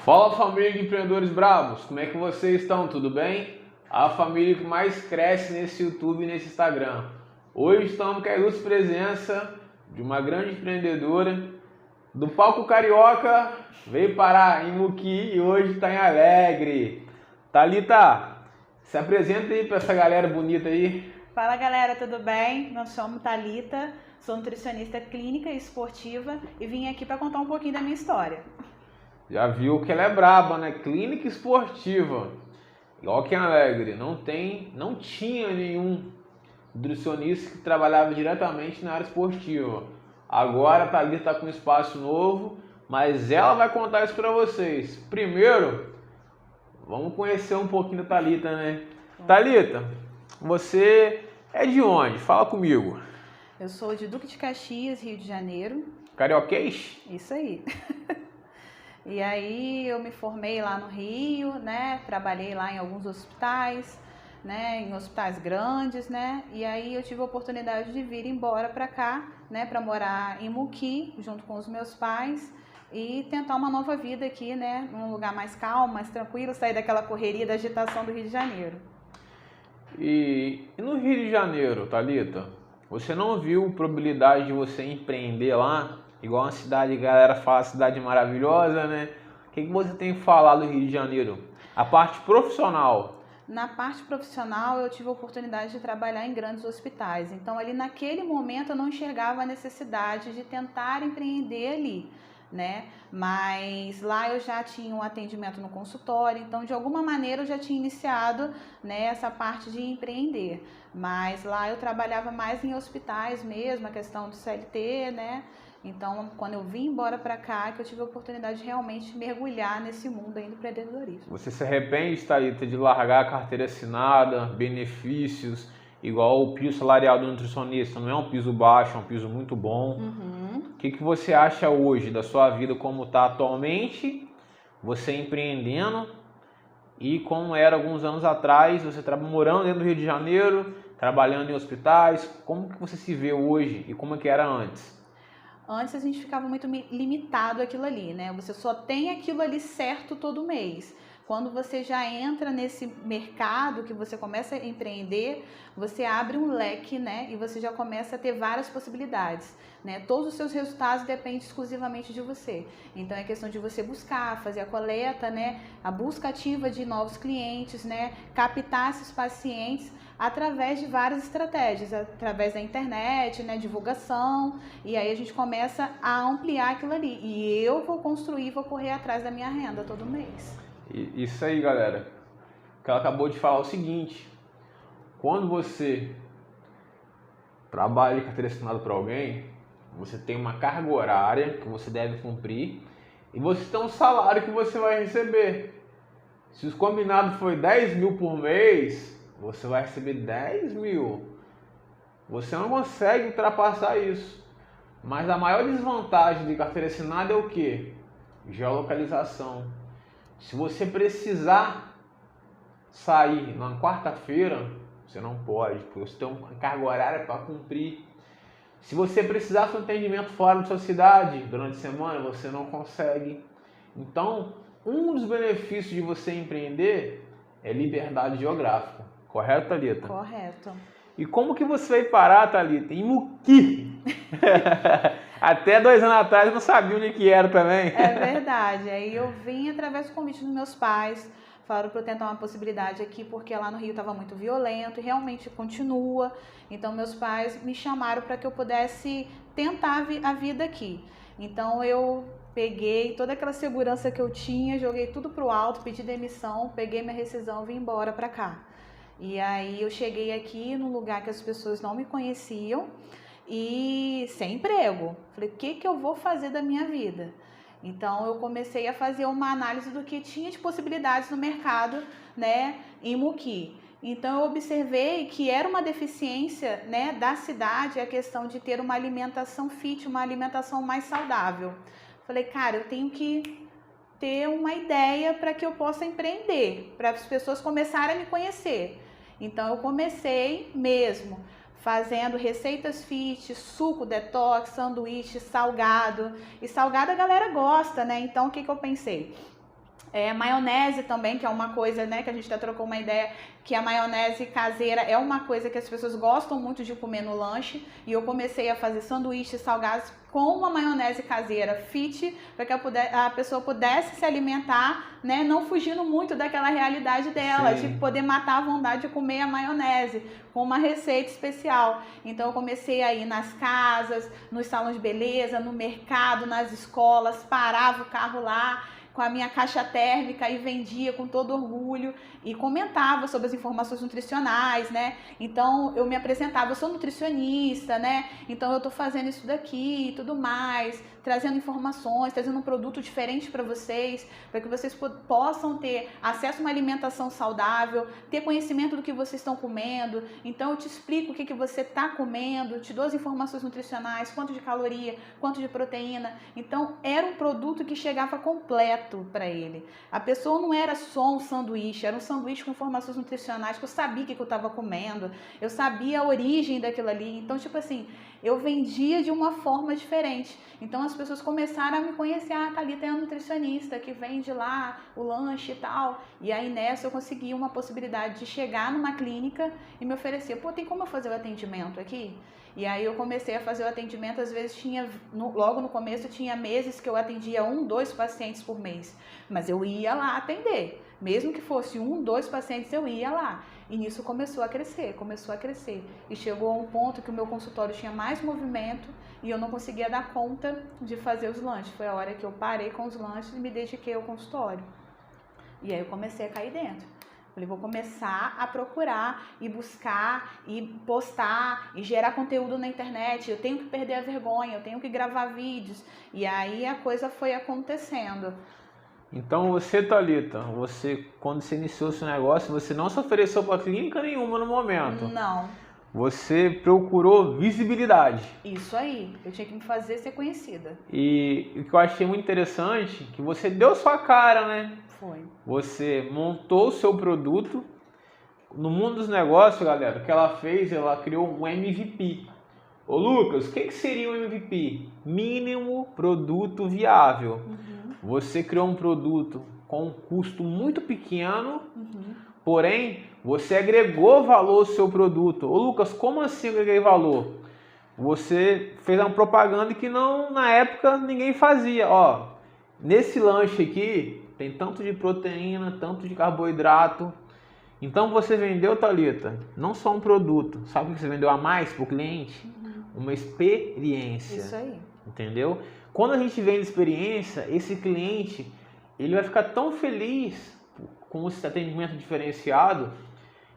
Fala, família de empreendedores bravos, como é que vocês estão? Tudo bem? A família que mais cresce nesse YouTube e nesse Instagram. Hoje estamos com a ilustre presença de uma grande empreendedora do palco carioca, veio parar em Muqui e hoje está em Alegre. Thalita, se apresenta aí para essa galera bonita aí. Fala galera, tudo bem? Me chamo Thalita, sou nutricionista clínica e esportiva e vim aqui para contar um pouquinho da minha história. Já viu que ela é braba, né? Clínica esportiva. Igual aqui em Alegre, não tinha nenhum nutricionista que trabalhava diretamente na área esportiva. Agora a Thalita está com um espaço novo, mas ela vai contar isso para vocês. Primeiro, vamos conhecer um pouquinho da Thalita, né? Thalita, você é de onde? Fala comigo. Eu sou de Duque de Caxias, Rio de Janeiro. Carioquês? Isso aí. E aí eu me formei lá no Rio, né? Trabalhei lá em alguns hospitais, né? Em hospitais grandes, né? E aí eu tive a oportunidade de vir embora para cá, né? Para morar em Muqui, junto com os meus pais e tentar uma nova vida aqui, né? Num lugar mais calmo, mais tranquilo, sair daquela correria, da agitação do Rio de Janeiro. E no Rio de Janeiro, Thalita, você não viu probabilidade de você empreender lá? Igual uma cidade, a galera fala, cidade maravilhosa, né? O que você tem falado do Rio de Janeiro? A parte profissional. Na parte profissional, eu tive a oportunidade de trabalhar em grandes hospitais. Então, ali naquele momento, eu não enxergava a necessidade de tentar empreender ali, né? Mas lá eu já tinha um atendimento no consultório, então de alguma maneira eu já tinha iniciado, né, essa parte de empreender. Mas lá eu trabalhava mais em hospitais mesmo, a questão do CLT, né? Então, quando eu vim embora para cá, que eu tive a oportunidade de realmente mergulhar nesse mundo aí do empreendedorismo. Você se arrepende, Thalita, de largar a carteira assinada, benefícios, igual o piso salarial do nutricionista? Não é um piso baixo, é um piso muito bom. O que você acha hoje da sua vida, como está atualmente, você empreendendo, e como era alguns anos atrás, você morando dentro do Rio de Janeiro, trabalhando em hospitais? Como que você se vê hoje e como que era antes? Antes a gente ficava muito limitado àquilo ali, né? Você só tem aquilo ali certo todo mês. Quando você já entra nesse mercado, que você começa a empreender, você abre um leque, né? E você já começa a ter várias possibilidades, né? Todos os seus resultados dependem exclusivamente de você. Então é questão de você buscar, fazer a coleta, né? A busca ativa de novos clientes, né? Captar esses pacientes através de várias estratégias, através da internet, né, divulgação, e aí a gente começa a ampliar aquilo ali, e eu vou construir, vou correr atrás da minha renda todo mês. Isso aí, galera, que ela acabou de falar o seguinte: quando você trabalha de carteira assinada para alguém, você tem uma carga horária que você deve cumprir e você tem um salário que você vai receber. Se o combinado foi 10 mil por mês, você vai receber 10 mil. Você não consegue ultrapassar isso. Mas a maior desvantagem de carteira assinada é o quê? Geolocalização. Se você precisar sair na quarta-feira, você não pode, porque você tem uma carga horária para cumprir. Se você precisar de um atendimento fora da sua cidade durante a semana, você não consegue. Então, um dos benefícios de você empreender é liberdade geográfica. Correto, Thalita? Correto. E como que você veio parar, Thalita? Em Muqui. Até 2 anos atrás eu não sabia onde que era também. É verdade. Aí eu vim através do convite dos meus pais. Falaram para eu tentar uma possibilidade aqui, porque lá no Rio estava muito violento e realmente continua. Então meus pais me chamaram para que eu pudesse tentar a vida aqui. Então eu peguei toda aquela segurança que eu tinha, joguei tudo pro alto, pedi demissão, peguei minha rescisão e vim embora para cá. E aí eu cheguei aqui num lugar que as pessoas não me conheciam e sem emprego. Falei, o que eu vou fazer da minha vida? Então eu comecei a fazer uma análise do que tinha de possibilidades no mercado, né, em Muqui. Então eu observei que era uma deficiência, né, da cidade a questão de ter uma alimentação fit, uma alimentação mais saudável. Falei, cara, eu tenho que ter uma ideia para que eu possa empreender, para as pessoas começarem a me conhecer. Então eu comecei mesmo fazendo receitas fit, suco detox, sanduíche, salgado. E salgado a galera gosta, né? Então o que eu pensei? Maionese também, que é uma coisa, né, que a gente até trocou uma ideia, que a maionese caseira é uma coisa que as pessoas gostam muito de comer no lanche, e eu comecei a fazer sanduíches salgados com uma maionese caseira fit, para que a pessoa pudesse se alimentar, né, não fugindo muito daquela realidade dela, Sim. de poder matar a vontade de comer a maionese, com uma receita especial. Então eu comecei a ir nas casas, nos salões de beleza, no mercado, nas escolas, parava o carro lá, com a minha caixa térmica e vendia com todo orgulho e comentava sobre as informações nutricionais, né? Então eu me apresentava, eu sou nutricionista, né? Então eu tô fazendo isso daqui e tudo mais, trazendo informações, trazendo um produto diferente para vocês, para que vocês possam ter acesso a uma alimentação saudável, ter conhecimento do que vocês estão comendo. Então eu te explico o que você está comendo, te dou as informações nutricionais, quanto de caloria, quanto de proteína. Então era um produto que chegava completo para ele. A pessoa não era só um sanduíche, era um sanduíche com informações nutricionais, que eu sabia o que eu estava comendo, eu sabia a origem daquilo ali. Então, tipo assim, eu vendia de uma forma diferente. Então as pessoas começaram a me conhecer, a Thalita é a nutricionista que vende lá o lanche e tal. E aí nessa eu consegui uma possibilidade de chegar numa clínica e me oferecer, tem como eu fazer o atendimento aqui? E aí eu comecei a fazer o atendimento, às vezes logo no começo tinha meses que eu atendia 1, 2 pacientes por mês, mas eu ia lá atender, mesmo que fosse 1, 2 pacientes eu ia lá, e nisso começou a crescer, e chegou a um ponto que o meu consultório tinha mais movimento e eu não conseguia dar conta de fazer os lanches. Foi a hora que eu parei com os lanches e me dediquei ao consultório, e aí eu comecei a cair dentro. Falei, vou começar a procurar e buscar e postar e gerar conteúdo na internet. Eu tenho que perder a vergonha, eu tenho que gravar vídeos. E aí a coisa foi acontecendo. Então você, Thalita, quando você iniciou seu negócio, você não se ofereceu para clínica nenhuma no momento. Não. Você procurou visibilidade. Isso aí, eu tinha que me fazer ser conhecida. E o que eu achei muito interessante, que você deu sua cara, né? Foi. Você montou o seu produto. No mundo dos negócios, galera, o que ela fez, ela criou um MVP. Ô Lucas, o que seria um MVP? Mínimo produto viável. Você criou um produto com um custo muito pequeno, porém, você agregou valor ao seu produto. Ô Lucas, como assim agreguei valor? Você fez uma propaganda que na época ninguém fazia. Ó, nesse lanche aqui tem tanto de proteína, tanto de carboidrato. Então você vendeu, Thalita, não só um produto. Sabe o que você vendeu a mais para o cliente? Uma experiência. Isso aí. Entendeu? Quando a gente vende experiência, esse cliente ele vai ficar tão feliz com esse atendimento diferenciado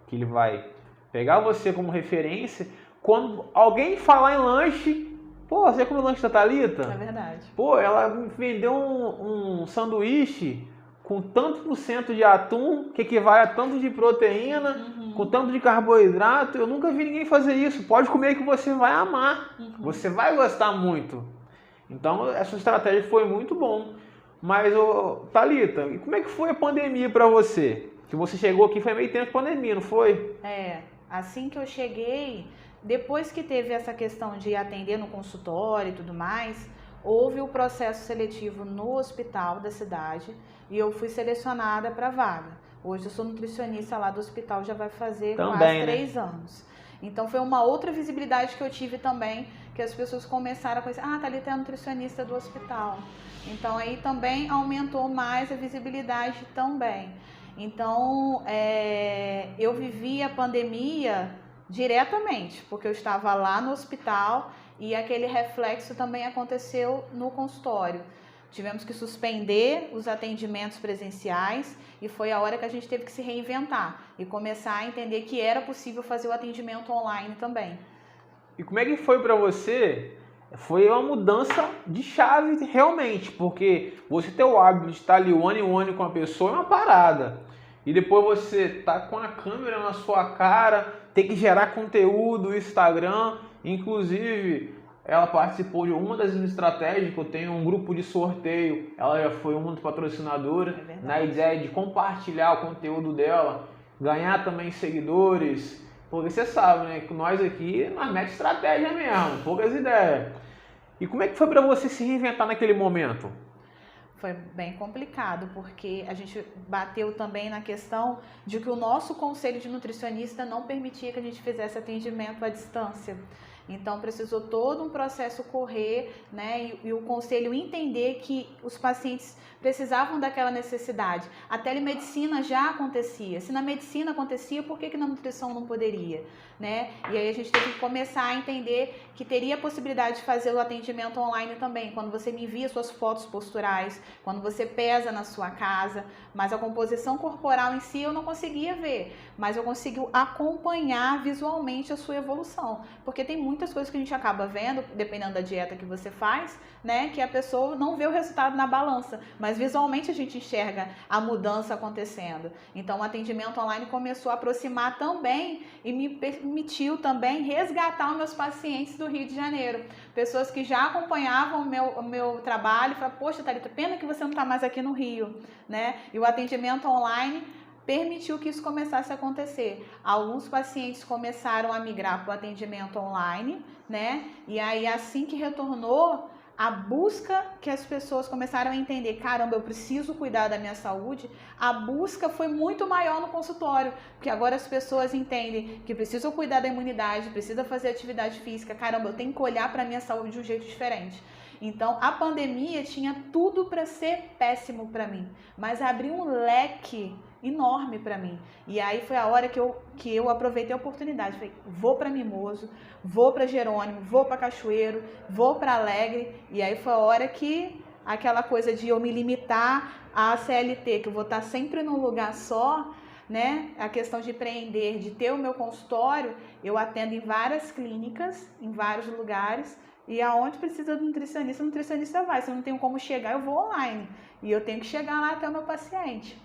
que ele vai pegar você como referência. Quando alguém falar em lanche, você comeu o lanche da Thalita? É verdade. Ela vendeu um sanduíche com tanto por cento de atum, que equivale a tanto de proteína, com tanto de carboidrato. Eu nunca vi ninguém fazer isso. Pode comer que você vai amar. Você vai gostar muito. Então, essa estratégia foi muito bom. Mas, Thalita, e como é que foi a pandemia para você? Que você chegou aqui, foi meio tempo de pandemia, não foi? Assim que eu cheguei, depois que teve essa questão de atender no consultório e tudo mais, houve o processo seletivo no hospital da cidade e eu fui selecionada para a vaga. Hoje eu sou nutricionista lá do hospital, já vai fazer também, quase né? 3 anos. Então foi uma outra visibilidade que eu tive também, que as pessoas começaram a conhecer, Thalita é a nutricionista do hospital. Então aí também aumentou mais a visibilidade também. Então eu vivi a pandemia diretamente, porque eu estava lá no hospital e aquele reflexo também aconteceu no consultório. Tivemos que suspender os atendimentos presenciais e foi a hora que a gente teve que se reinventar e começar a entender que era possível fazer o atendimento online também. E como é que foi para você? Foi uma mudança de chave realmente, porque você ter o hábito de estar ali one on one com a pessoa é uma parada. E depois você tá com a câmera na sua cara, tem que gerar conteúdo no Instagram. Inclusive, ela participou de uma das estratégias que eu tenho, um grupo de sorteio. Ela já foi uma das patrocinadoras, na ideia de compartilhar o conteúdo dela, ganhar também seguidores. Porque você sabe, né, que nós aqui, nós metemos estratégia mesmo, poucas ideias. E como é que foi para você se reinventar naquele momento? Foi bem complicado, porque a gente bateu também na questão de que o nosso conselho de nutricionista não permitia que a gente fizesse atendimento à distância. Então, precisou todo um processo correr, né? E o conselho entender que os pacientes precisavam daquela necessidade. A telemedicina já acontecia. Se na medicina acontecia, por que na nutrição não poderia? Né? E aí a gente teve que começar a entender que teria a possibilidade de fazer o atendimento online também, quando você me envia suas fotos posturais, quando você pesa na sua casa, mas a composição corporal em si eu não conseguia ver, mas eu consegui acompanhar visualmente a sua evolução, porque tem muitas coisas que a gente acaba vendo, dependendo da dieta que você faz, né, que a pessoa não vê o resultado na balança, mas visualmente a gente enxerga a mudança acontecendo. Então o atendimento online começou a aproximar também e me permitiu também resgatar os meus pacientes do Rio de Janeiro. Pessoas que já acompanhavam o meu trabalho, falaram, poxa, Thalita, pena que você não está mais aqui no Rio, né? E o atendimento online permitiu que isso começasse a acontecer. Alguns pacientes começaram a migrar para o atendimento online, né? E aí, assim que retornou, a busca que as pessoas começaram a entender, caramba, eu preciso cuidar da minha saúde, a busca foi muito maior no consultório, porque agora as pessoas entendem que precisam cuidar da imunidade, precisam fazer atividade física, caramba, eu tenho que olhar para a minha saúde de um jeito diferente. Então, a pandemia tinha tudo para ser péssimo para mim, mas abriu um leque enorme para mim. E aí foi a hora que eu aproveitei a oportunidade. Falei, vou para Mimoso, vou para Jerônimo, vou para Cachoeiro, vou para Alegre. E aí foi a hora que aquela coisa de eu me limitar à CLT, que eu vou estar sempre num lugar só, né? A questão de empreender, de ter o meu consultório, eu atendo em várias clínicas, em vários lugares. E aonde precisa do nutricionista, o nutricionista vai. Se eu não tenho como chegar, eu vou online. E eu tenho que chegar lá até o meu paciente.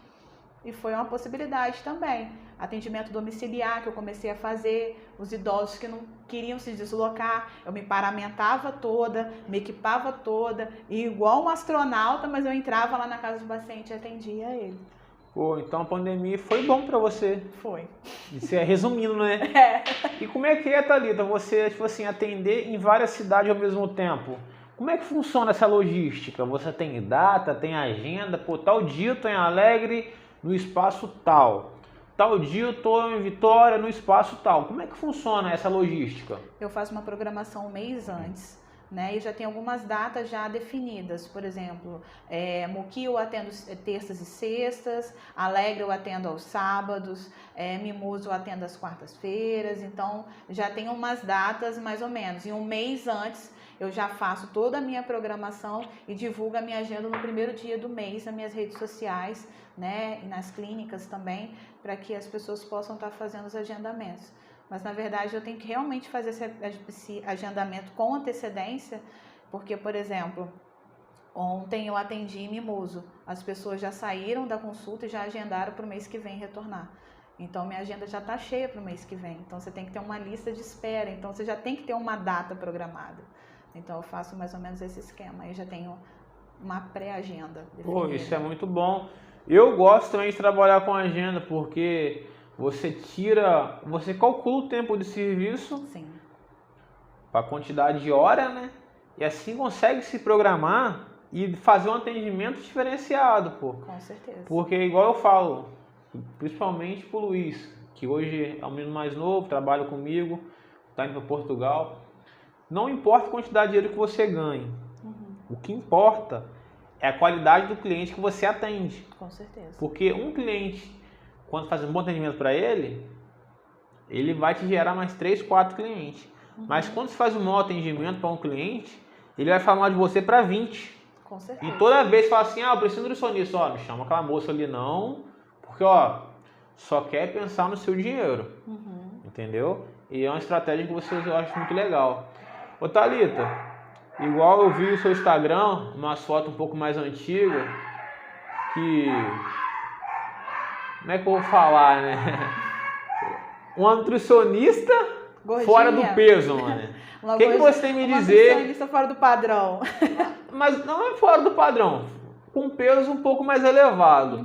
E foi uma possibilidade também. Atendimento domiciliar que eu comecei a fazer, os idosos que não queriam se deslocar, eu me paramentava toda, me equipava toda, e igual um astronauta, mas eu entrava lá na casa do paciente e atendia ele. Pô, então a pandemia foi bom pra você. Foi. Isso é resumindo, né? É. E como é que é, Thalita, você, tipo assim, atender em várias cidades ao mesmo tempo? Como é que funciona essa logística? Você tem data, tem agenda? Pô, tal dia eu tô em Alegre, no espaço tal. Tal dia eu tô em Vitória, no espaço tal. Como é que funciona essa logística? Eu faço uma programação um mês antes, né? E já tem algumas datas já definidas. Por exemplo, Moqui eu atendo terças e sextas, Alegre eu atendo aos sábados, Mimoso eu atendo às quartas-feiras. Então, já tem umas datas mais ou menos. E um mês antes, eu já faço toda a minha programação e divulgo a minha agenda no primeiro dia do mês nas minhas redes sociais, né? E nas clínicas também, para que as pessoas possam estar fazendo os agendamentos. Mas, na verdade, eu tenho que realmente fazer esse agendamento com antecedência, porque, por exemplo, ontem eu atendi em Mimoso. As pessoas já saíram da consulta e já agendaram para o mês que vem retornar. Então, minha agenda já está cheia para o mês que vem. Então, você tem que ter uma lista de espera. Então, você já tem que ter uma data programada. Então, eu faço mais ou menos esse esquema. Eu já tenho uma pré-agenda definida. Pô, isso é muito bom. Eu gosto também de trabalhar com agenda, porque você calcula o tempo de serviço para a quantidade de hora, né? E assim consegue se programar e fazer um atendimento diferenciado, pô. Com certeza. Porque, igual eu falo, principalmente pro Luiz, que hoje é o menino mais novo, trabalha comigo, está indo para Portugal. Não importa a quantidade de dinheiro que você ganhe. O que importa é a qualidade do cliente que você atende. Com certeza. Porque um cliente, quando faz um bom atendimento para ele, ele vai te gerar mais 3, 4 clientes. Mas quando você faz um mau atendimento para um cliente, ele vai falar de você para 20. Com certeza. E toda vez fala assim, eu preciso de nutricionista, não chama aquela moça ali não, porque só quer pensar no seu dinheiro. Entendeu? E é uma estratégia que eu acho muito legal. Ô Thalita, igual eu vi o seu Instagram, umas fotos um pouco mais antigas, que... Como é que eu vou falar, né? Uma nutricionista gordinha. Fora do peso, mano. O que você tem me dizer? Uma nutricionista fora do padrão. Mas não é fora do padrão, com peso um pouco mais elevado.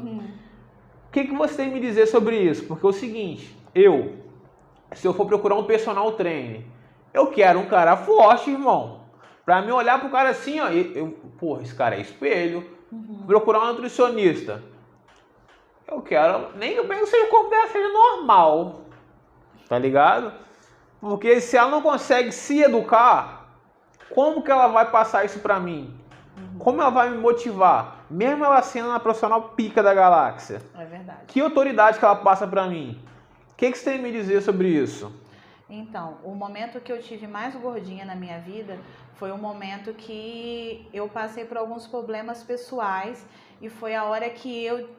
O que você tem me dizer sobre isso? Porque é o seguinte, se eu for procurar um personal trainer, eu quero um cara forte, irmão. Pra mim olhar pro cara assim, pô, esse cara é espelho, procurar um nutricionista. Eu quero, nem que o corpo dela seja normal, tá ligado? Porque se ela não consegue se educar, como que ela vai passar isso pra mim? Como ela vai me motivar? Mesmo ela sendo uma profissional pica da galáxia. É verdade. Que autoridade que ela passa pra mim? O que você tem a me dizer sobre isso? Então, o momento que eu tive mais gordinha na minha vida foi o momento que eu passei por alguns problemas pessoais e foi a hora que eu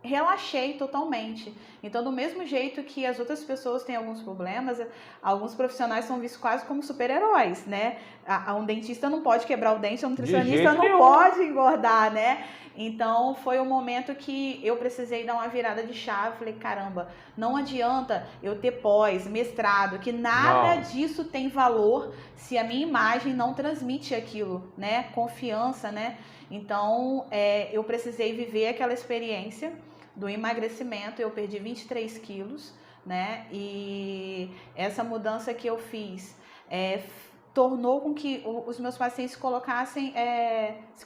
relaxei totalmente. Então, do mesmo jeito que as outras pessoas têm alguns problemas, alguns profissionais são vistos quase como super-heróis, né? Um dentista não pode quebrar o dente, um nutricionista não pode engordar, né? Então, foi o momento que eu precisei dar uma virada de chave. Falei, caramba, não adianta eu ter pós, mestrado, que nada disso tem valor se a minha imagem não transmite aquilo, né? Confiança, né? Então, eu precisei viver aquela experiência do emagrecimento. Eu perdi 23 quilos, né? E essa mudança que eu fiz tornou com que os meus pacientes colocassem,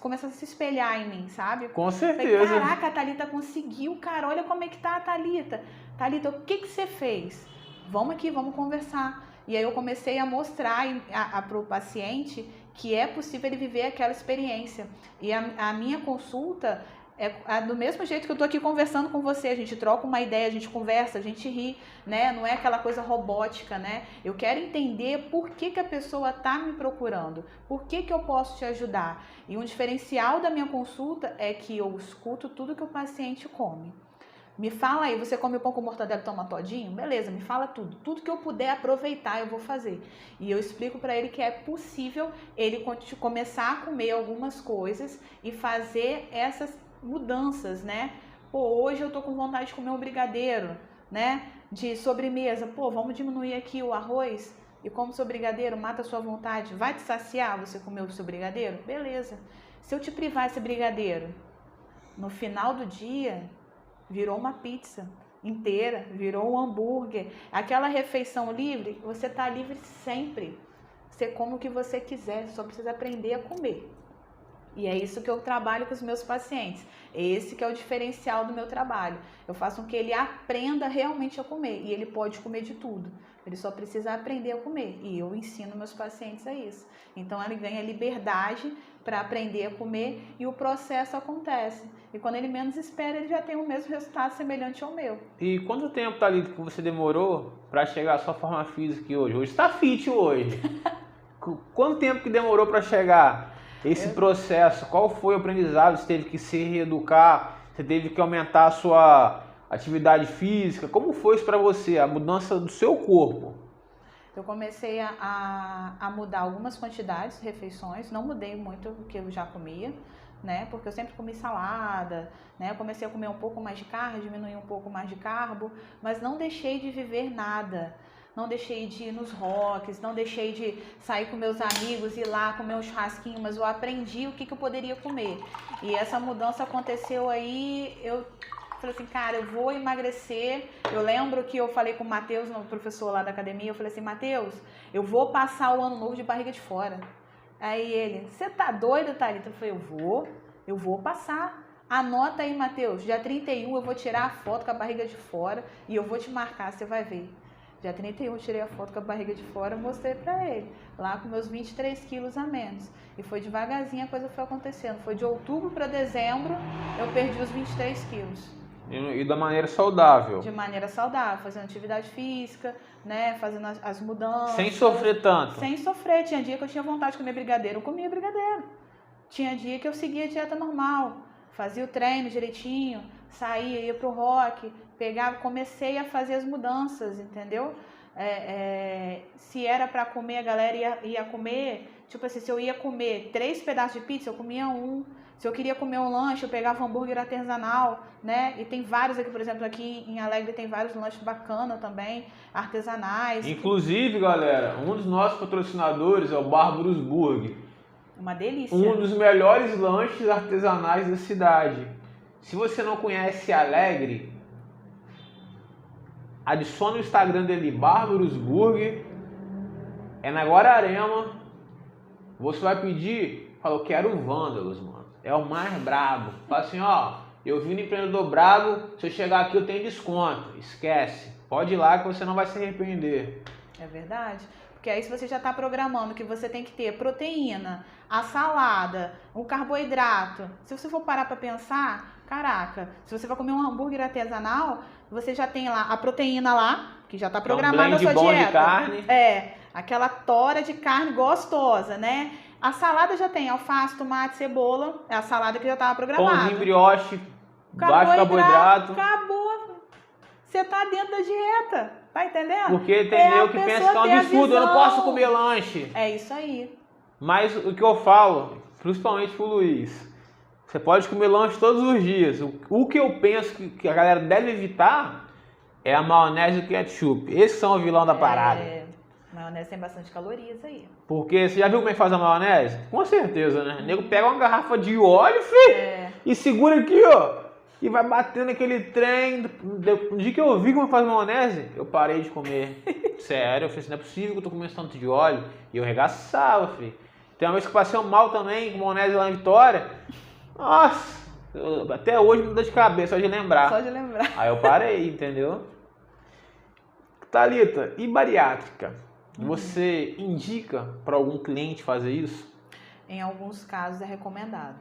começassem a se espelhar em mim, sabe? Com certeza. Falei, caraca, a Thalita conseguiu, cara, olha como é que tá a Thalita. Thalita, o que você fez? Vamos aqui, vamos conversar. E aí eu comecei a mostrar para o paciente que é possível ele viver aquela experiência. E a minha consulta é do mesmo jeito que eu tô aqui conversando com você, a gente troca uma ideia, a gente conversa, a gente ri, né? Não é aquela coisa robótica, né? Eu quero entender por que a pessoa tá me procurando, por que eu posso te ajudar. E um diferencial da minha consulta é que eu escuto tudo que o paciente come. Me fala aí, você come o pão com mortadela e toma todinho? Beleza, me fala tudo. Tudo que eu puder aproveitar, eu vou fazer. E eu explico para ele que é possível ele começar a comer algumas coisas e fazer essas mudanças, né? Pô, hoje eu tô com vontade de comer um brigadeiro, né? De sobremesa. Pô, vamos diminuir aqui o arroz e come seu brigadeiro, mata a sua vontade. Vai te saciar você comer o seu brigadeiro? Beleza. Se eu te privar esse brigadeiro, no final do dia, virou uma pizza inteira, virou um hambúrguer. Aquela refeição livre, você tá livre sempre. Você come o que você quiser, só precisa aprender a comer. E é isso que eu trabalho com os meus pacientes. Esse que é o diferencial do meu trabalho. Eu faço com que ele aprenda realmente a comer. E ele pode comer de tudo. Ele só precisa aprender a comer. E eu ensino meus pacientes a isso. Então ele ganha liberdade para aprender a comer e o processo acontece. E quando ele menos espera, ele já tem o mesmo resultado semelhante ao meu. E quanto tempo, Thalita, que você demorou para chegar à sua forma física hoje? Hoje está fit hoje. Quanto tempo que demorou para chegar? Esse processo, qual foi o aprendizado? Você teve que se reeducar? Você teve que aumentar a sua atividade física? Como foi isso para você, a mudança do seu corpo? Eu comecei a mudar algumas quantidades de refeições, não mudei muito o que eu já comia, né? Porque eu sempre comi salada, né? Eu comecei a comer um pouco mais de carne, diminuir um pouco mais de carbo, mas não deixei de viver nada. Não deixei de ir nos rocks, não deixei de sair com meus amigos, ir lá comer um churrasquinho, mas eu aprendi o que eu poderia comer. E essa mudança aconteceu aí, eu falei assim, cara, eu vou emagrecer. Eu lembro que eu falei com o Matheus, o professor lá da academia, eu falei assim, Matheus, eu vou passar o ano novo de barriga de fora. Aí ele, você tá doida, Thalita? Eu falei, eu vou passar. Anota aí, Matheus, dia 31 eu vou tirar a foto com a barriga de fora e eu vou te marcar, você vai ver. Dia 31 eu tirei a foto com a barriga de fora e mostrei pra ele, lá com meus 23 quilos a menos. E foi devagarzinho, a coisa foi acontecendo. Foi de outubro para dezembro, eu perdi os 23 quilos. E da maneira saudável? De maneira saudável, fazendo atividade física, né, fazendo as mudanças. Sem sofrer tanto? Sem sofrer. Tinha dia que eu tinha vontade de comer brigadeiro, eu comia brigadeiro. Tinha dia que eu seguia a dieta normal, fazia o treino direitinho, saía, ia pro rock, pegava, comecei a fazer as mudanças, entendeu? Se era para comer, a galera ia comer, tipo assim, se eu ia comer 3 pedaços de pizza, eu comia 1. Se eu queria comer um lanche, eu pegava um hambúrguer artesanal, né? E tem vários aqui, por exemplo, aqui em Alegre tem vários lanches bacanas também, artesanais. Inclusive, galera, um dos nossos patrocinadores é o Bárbaros Burger. Uma delícia. Um dos melhores lanches artesanais da cidade. Se você não conhece Alegre, adicione o Instagram dele, Bárbaros Burger. É na Guararema. Você vai pedir, falou, quero Vândalos, mano. é o mais brabo. Fala assim, ó, eu vi no empreendedor brabo, se eu chegar aqui eu tenho desconto. Esquece. Pode ir lá que você não vai se arrepender. É verdade. Porque aí se você já está programando que você tem que ter proteína, a salada, o carboidrato, se você for parar para pensar, caraca, se você vai comer um hambúrguer artesanal, você já tem lá a proteína lá, que já está programada na sua bom dieta. De carne. Aquela tora de carne gostosa, né? A salada já tem alface, tomate, cebola, é a salada que já estava programada. Pãozinho brioche, baixo carboidrato. Acabou. Você tá dentro da dieta, tá entendendo? Porque tem eu que pensa que é um absurdo, eu não posso comer lanche. É isso aí. Mas o que eu falo, principalmente pro Luiz, você pode comer lanche todos os dias. O que eu penso que a galera deve evitar é a maionese e o ketchup. Esses são o vilão da parada. Maionese tem bastante calorias aí. Porque você já viu como é que faz a maionese? Com certeza, né? O nego pega uma garrafa de óleo, filho, e segura aqui, ó. E vai batendo aquele trem. No dia que eu vi como faz maionese, eu parei de comer. Sério, eu falei assim, não é possível que eu tô comendo tanto de óleo. E eu regaçava, filho. Tem uma vez que eu passei mal também, com maionese lá em Vitória. Nossa, até hoje me dá de cabeça, só de lembrar. Só de lembrar. Aí eu parei, entendeu? Thalita, e bariátrica? Você indica para algum cliente fazer isso? Em alguns casos é recomendado.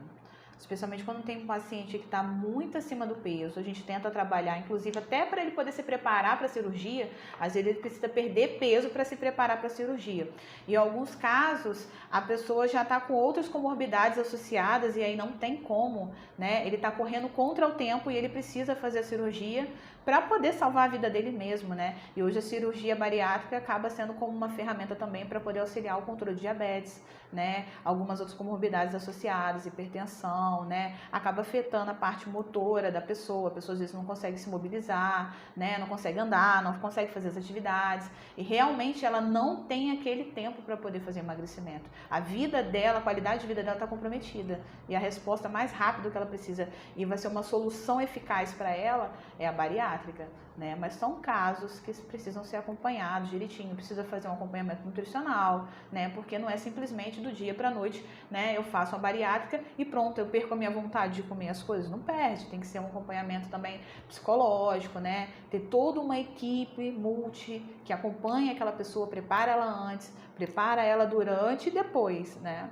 Especialmente quando tem um paciente que está muito acima do peso, a gente tenta trabalhar, inclusive até para ele poder se preparar para a cirurgia, às vezes ele precisa perder peso para se preparar para a cirurgia. E em alguns casos, a pessoa já está com outras comorbidades associadas e aí não tem como, né? Ele está correndo contra o tempo e ele precisa fazer a cirurgia para poder salvar a vida dele mesmo, né? E hoje a cirurgia bariátrica acaba sendo como uma ferramenta também para poder auxiliar o controle de diabetes, né? Algumas outras comorbidades associadas, hipertensão, né? Acaba afetando a parte motora da pessoa. A pessoa às vezes não consegue se mobilizar, né? Não consegue andar, não consegue fazer as atividades e realmente ela não tem aquele tempo para poder fazer emagrecimento. A vida dela, a qualidade de vida dela está comprometida e a resposta mais rápida que ela precisa e vai ser uma solução eficaz para ela é a bariátrica, né? Mas são casos que precisam ser acompanhados direitinho, precisa fazer um acompanhamento nutricional, né? Porque não é simplesmente do dia para a noite, né? Eu faço a bariátrica e pronto, eu perco a minha vontade de comer as coisas. Não perde, tem que ser um acompanhamento também psicológico, né? Ter toda uma equipe multi que acompanha aquela pessoa, prepara ela antes, prepara ela durante e depois, né?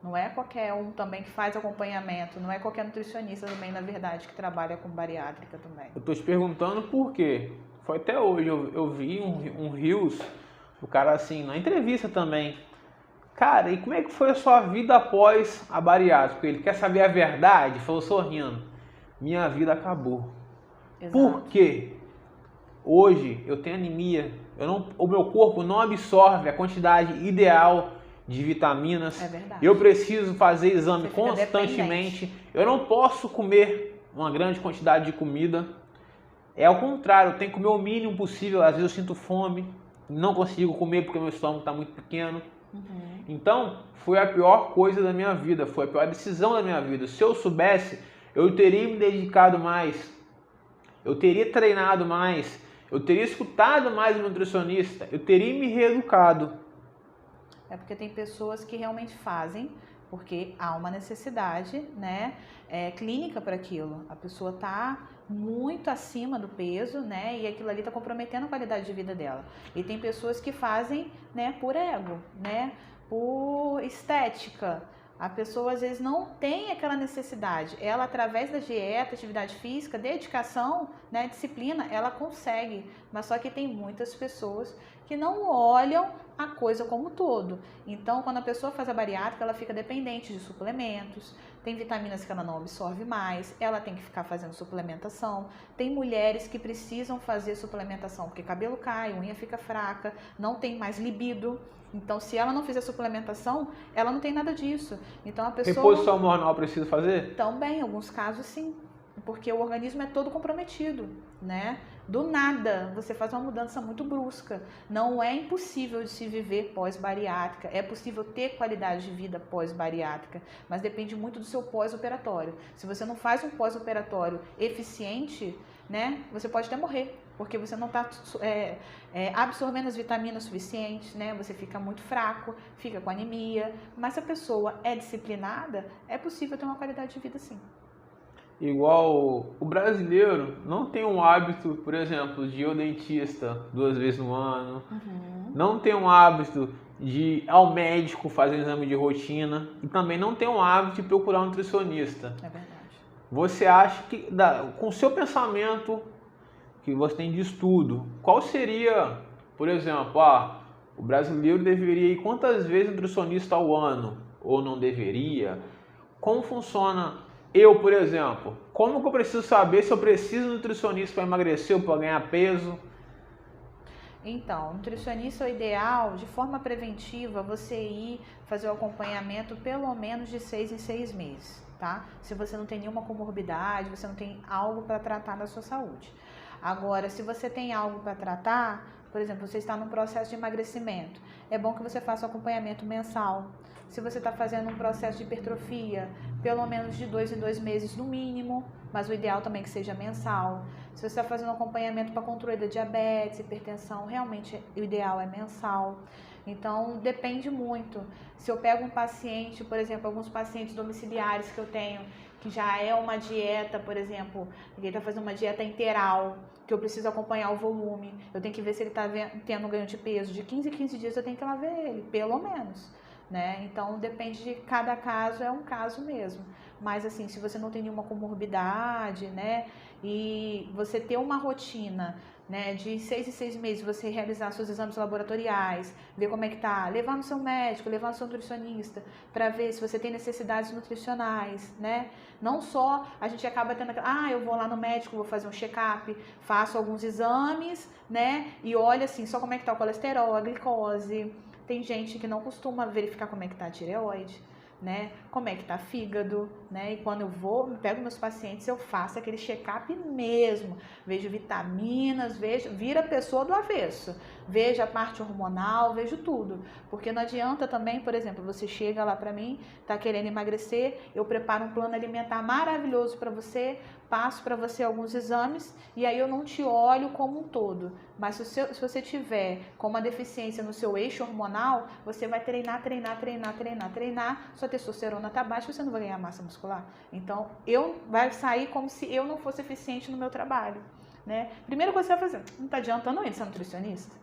Não é qualquer um também que faz acompanhamento, não é qualquer nutricionista também, na verdade, que trabalha com bariátrica também. Eu tô te perguntando por quê. Foi até hoje, eu vi um Reels, o cara assim, na entrevista também. Cara, e como é que foi a sua vida após a bariátrica? Ele quer saber a verdade? Falou sorrindo. Minha vida acabou. Exato. Por quê? Hoje eu tenho anemia, o meu corpo não absorve a quantidade ideal de vitaminas. É verdade. Eu preciso fazer exame constantemente. Eu não posso comer uma grande quantidade de comida. É ao contrário, eu tenho que comer o mínimo possível. Às vezes eu sinto fome, não consigo comer porque meu estômago está muito pequeno. Então, foi a pior coisa da minha vida, foi a pior decisão da minha vida. Se eu soubesse, eu teria me dedicado mais, eu teria treinado mais, eu teria escutado mais o nutricionista, eu teria me reeducado. É porque tem pessoas que realmente fazem, porque há uma necessidade, né, clínica para aquilo. A pessoa está muito acima do peso, né, e aquilo ali está comprometendo a qualidade de vida dela. E tem pessoas que fazem, né, por ego, né, por estética. A pessoa às vezes não tem aquela necessidade. Ela, através da dieta, atividade física, dedicação, né, disciplina, ela consegue. Mas só que tem muitas pessoas que não olham a coisa como um todo. Então, quando a pessoa faz a bariátrica, ela fica dependente de suplementos. Tem vitaminas que ela não absorve mais, ela tem que ficar fazendo suplementação. Tem mulheres que precisam fazer suplementação, porque cabelo cai, unha fica fraca, não tem mais libido. Então, se ela não fizer suplementação, ela não tem nada disso. Então, a pessoa... Reposição hormonal precisa fazer? Também, em alguns casos, sim. Porque o organismo é todo comprometido, né? Do nada, você faz uma mudança muito brusca. Não é impossível de se viver pós-bariátrica. É possível ter qualidade de vida pós-bariátrica, mas depende muito do seu pós-operatório. Se você não faz um pós-operatório eficiente, né, você pode até morrer. porque você não está absorvendo as vitaminas suficientes, né? Você fica muito fraco, fica com anemia. Mas se a pessoa é disciplinada, é possível ter uma qualidade de vida sim. Igual o brasileiro não tem um hábito, por exemplo, de ir ao dentista 2 vezes no ano, não tem um hábito de ir ao médico fazer um exame de rotina e também não tem um hábito de procurar um nutricionista. É verdade. Você acha que, com o seu pensamento que você tem de estudo, qual seria, por exemplo, o brasileiro deveria ir quantas vezes nutricionista ao ano ou não deveria? Como funciona? Eu, por exemplo, como que eu preciso saber se eu preciso de nutricionista para emagrecer ou para ganhar peso? Então, nutricionista é o ideal, de forma preventiva, você ir fazer o acompanhamento pelo menos de 6 em 6 meses, tá? Se você não tem nenhuma comorbidade, você não tem algo para tratar na sua saúde. Agora, se você tem algo para tratar, por exemplo, você está num processo de emagrecimento, é bom que você faça o acompanhamento mensal. Se você está fazendo um processo de hipertrofia, pelo menos de 2 em 2 meses no mínimo, mas o ideal também que seja mensal. Se você está fazendo um acompanhamento para controle da diabetes, hipertensão, realmente o ideal é mensal. Então, depende muito. Se eu pego um paciente, por exemplo, alguns pacientes domiciliares que eu tenho, que já é uma dieta, por exemplo, ele está fazendo uma dieta integral, que eu preciso acompanhar o volume, eu tenho que ver se ele está tendo ganho de peso. De 15 em 15 dias eu tenho que ir lá ver ele, pelo menos. Né? Então, depende de cada caso, é um caso mesmo. Mas, assim, se você não tem nenhuma comorbidade, né, e você ter uma rotina, né, de 6 em 6 meses, você realizar seus exames laboratoriais, ver como é que tá, levar no seu médico, levar no seu nutricionista, para ver se você tem necessidades nutricionais, né? Não só a gente acaba tendo aquela, eu vou lá no médico, vou fazer um check-up, faço alguns exames, né, e olha, assim, só como é que tá o colesterol, a glicose. Tem gente que não costuma verificar como é que tá a tireoide, né? Como é que tá fígado, né? E quando eu pego meus pacientes, eu faço aquele check-up mesmo. Vejo vitaminas, vira a pessoa do avesso. Vejo a parte hormonal, vejo tudo. Porque não adianta também, por exemplo, você chega lá para mim, tá querendo emagrecer, eu preparo um plano alimentar maravilhoso para você, passo para você alguns exames e aí eu não te olho como um todo. Mas se você tiver com uma deficiência no seu eixo hormonal, você vai treinar, sua testosterona tá baixa, você não vai ganhar massa muscular. Então, vai sair como se eu não fosse eficiente no meu trabalho, né? Primeira coisa que você vai fazer, não tá adiantando ele ser nutricionista?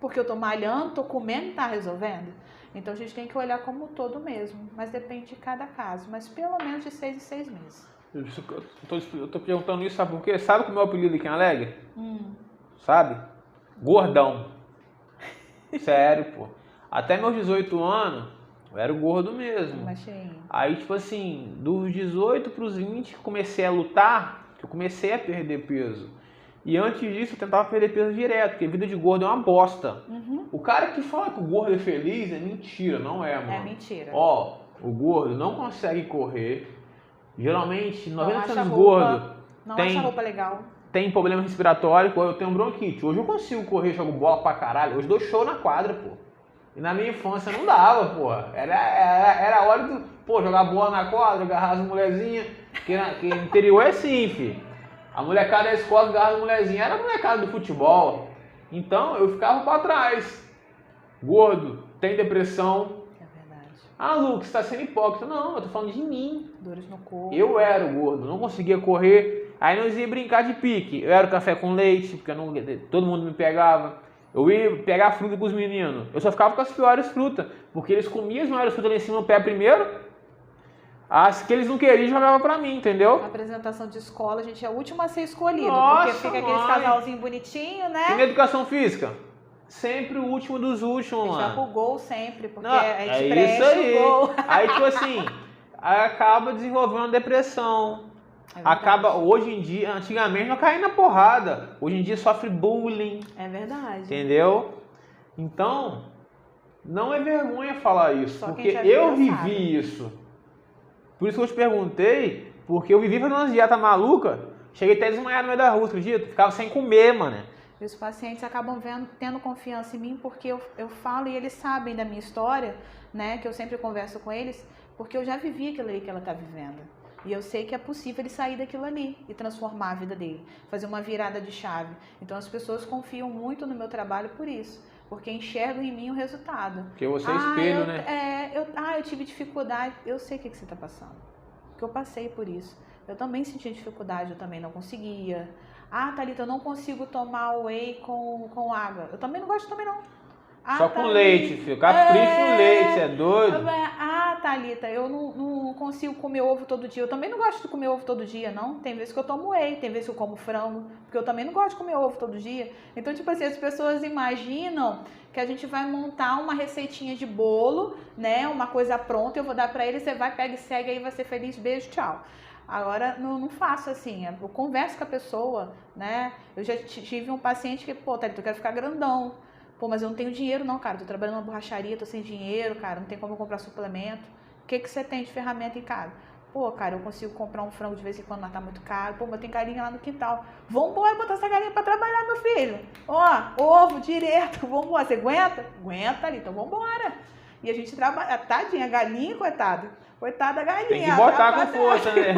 Porque eu tô malhando, tô comendo e tá resolvendo? Então, a gente tem que olhar como um todo mesmo, mas depende de cada caso, mas pelo menos de 6 em 6 meses. Eu tô perguntando isso, sabe por quê? Sabe qual é o meu apelido aqui em Alegre? Sabe? Gordão. Sério, pô. Até meus 18 anos, eu era gordo mesmo. Aí, tipo assim, dos 18 pros 20, comecei a lutar, que eu comecei a perder peso. E antes disso, eu tentava perder peso direto, porque vida de gordo é uma bosta. O cara que fala que o gordo é feliz é mentira, não é, mano. É mentira. Ó, o gordo não consegue correr. Geralmente, 90% dos gordos acha roupa legal. Tem problema respiratório, eu tenho bronquite. Hoje eu consigo correr, jogo bola pra caralho. Hoje dou show na quadra, pô. E na minha infância não dava, pô. Era hora do, jogar bola na quadra, agarrar as mulherzinhas. Que no interior é assim, filho. A molecada da escola agarrava as mulherzinhas. Era a molecada do futebol. Então eu ficava pra trás. Gordo, tem depressão. Lucas, você tá sendo hipócrita. Não, eu tô falando de mim. Dores no corpo. Eu era o gordo, não conseguia correr. Aí nós ia brincar de pique. Eu era o café com leite, porque todo mundo me pegava. Eu ia pegar fruta com os meninos. Eu só ficava com as piores frutas, porque eles comiam as maiores frutas lá em cima no pé primeiro. As que eles não queriam, jogavam pra mim, entendeu? Na apresentação de escola, a gente é a última a ser escolhido. Nossa, porque fica aqueles casalzinho bonitinho, né? E na educação física? Sempre o último dos últimos, mano. A gente vai pro gol sempre, porque não, a gente é isso aí. O gol. Aí, tipo assim, acaba desenvolvendo depressão. Acaba, hoje em dia, antigamente não caía na porrada. Hoje em dia sofre bullying. É verdade. Entendeu? Então, não é vergonha falar isso. Só porque eu vivi isso. Por isso que eu te perguntei, porque eu vivi fazendo umas dietas malucas. Cheguei até desmaiado no meio da rua, acredita? Ficava sem comer, mano. E os pacientes acabam tendo confiança em mim porque eu falo e eles sabem da minha história, né? Que eu sempre converso com eles, porque eu já vivi aquilo aí que ela está vivendo. E eu sei que é possível ele sair daquilo ali e transformar a vida dele, fazer uma virada de chave. Então as pessoas confiam muito no meu trabalho por isso, porque enxergam em mim o resultado. Porque você é espelho, né? Eu tive dificuldade. Eu sei o que você está passando, porque eu passei por isso. Eu também sentia dificuldade, eu também não conseguia. Ah, Thalita, eu não consigo tomar whey com água. Eu também não gosto também não. Só com leite, filho. Capricho no leite, é doido? Ah, Thalita, eu não consigo comer ovo todo dia. Eu também não gosto de comer ovo todo dia, não. Tem vezes que eu tomo whey, tem vezes que eu como frango, porque eu também não gosto de comer ovo todo dia. Então, tipo assim, as pessoas imaginam que a gente vai montar uma receitinha de bolo, né? Uma coisa pronta, eu vou dar pra ele, você vai, pega e segue, aí vai ser feliz, beijo, tchau. Agora, não faço assim, eu converso com a pessoa, né? Eu já tive um paciente que, pô, Thalita, eu quero ficar grandão. Pô, mas eu não tenho dinheiro não, cara. Tô trabalhando numa borracharia, tô sem dinheiro, cara. Não tem como eu comprar suplemento. O que você tem de ferramenta em casa? Pô, cara, eu consigo comprar um frango de vez em quando, mas tá muito caro. Pô, mas tem galinha lá no quintal. Vambora botar essa galinha pra trabalhar, meu filho. Ó, ovo direto. Vambora. Você aguenta? Aguenta ali, então vambora. E a gente trabalha. Tadinha, a galinha, coitada. Coitada da galinha. Tem que botar com força, né?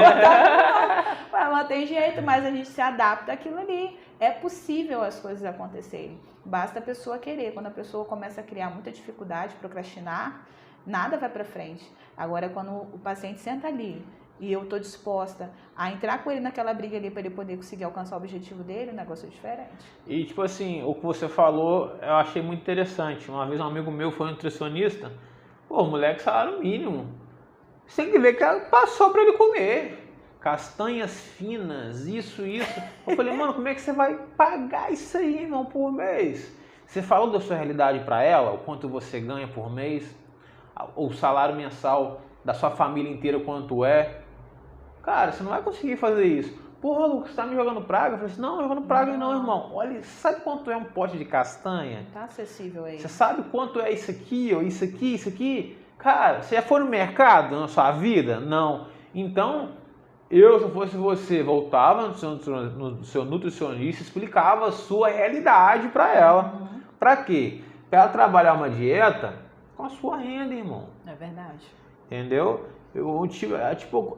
Mas tem jeito, mas a gente se adapta àquilo ali. É possível as coisas acontecerem. Basta a pessoa querer. Quando a pessoa começa a criar muita dificuldade, procrastinar, nada vai pra frente. Agora, quando o paciente senta ali e eu tô disposta a entrar com ele naquela briga ali para ele poder conseguir alcançar o objetivo dele, o negócio é diferente. E, tipo assim, o que você falou, eu achei muito interessante. Uma vez um amigo meu foi nutricionista. Pô, moleque, salário mínimo. Você tem que ver que ela passou para ele comer. Castanhas finas, isso. Eu falei, mano, como é que você vai pagar isso aí, irmão, por mês? Você falou da sua realidade para ela, o quanto você ganha por mês, o salário mensal da sua família inteira, quanto é? Cara, você não vai conseguir fazer isso. Porra, Lucas, você tá me jogando praga? Eu falei assim, não, jogando praga não, irmão. Olha, sabe quanto é um pote de castanha? Tá acessível aí. Você sabe quanto é isso aqui, ou isso aqui? Cara, você já foi no mercado na sua vida? Não. Então, eu, se eu fosse você, voltava no seu nutricionista, explicava a sua realidade para ela. Para quê? Para ela trabalhar uma dieta com a sua renda, irmão. É verdade. Entendeu?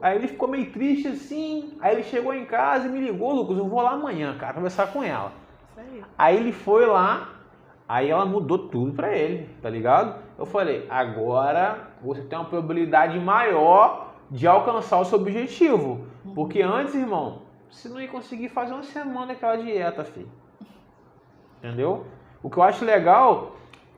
Aí ele ficou meio triste assim, aí ele chegou em casa e me ligou, Lucas, eu vou lá amanhã, cara, conversar com ela. Isso aí. Aí ele foi lá, aí ela mudou tudo pra ele, tá ligado? Eu falei, agora você tem uma probabilidade maior de alcançar o seu objetivo. Porque antes, irmão, você não ia conseguir fazer uma semana aquela dieta, filho. Entendeu? O que eu acho legal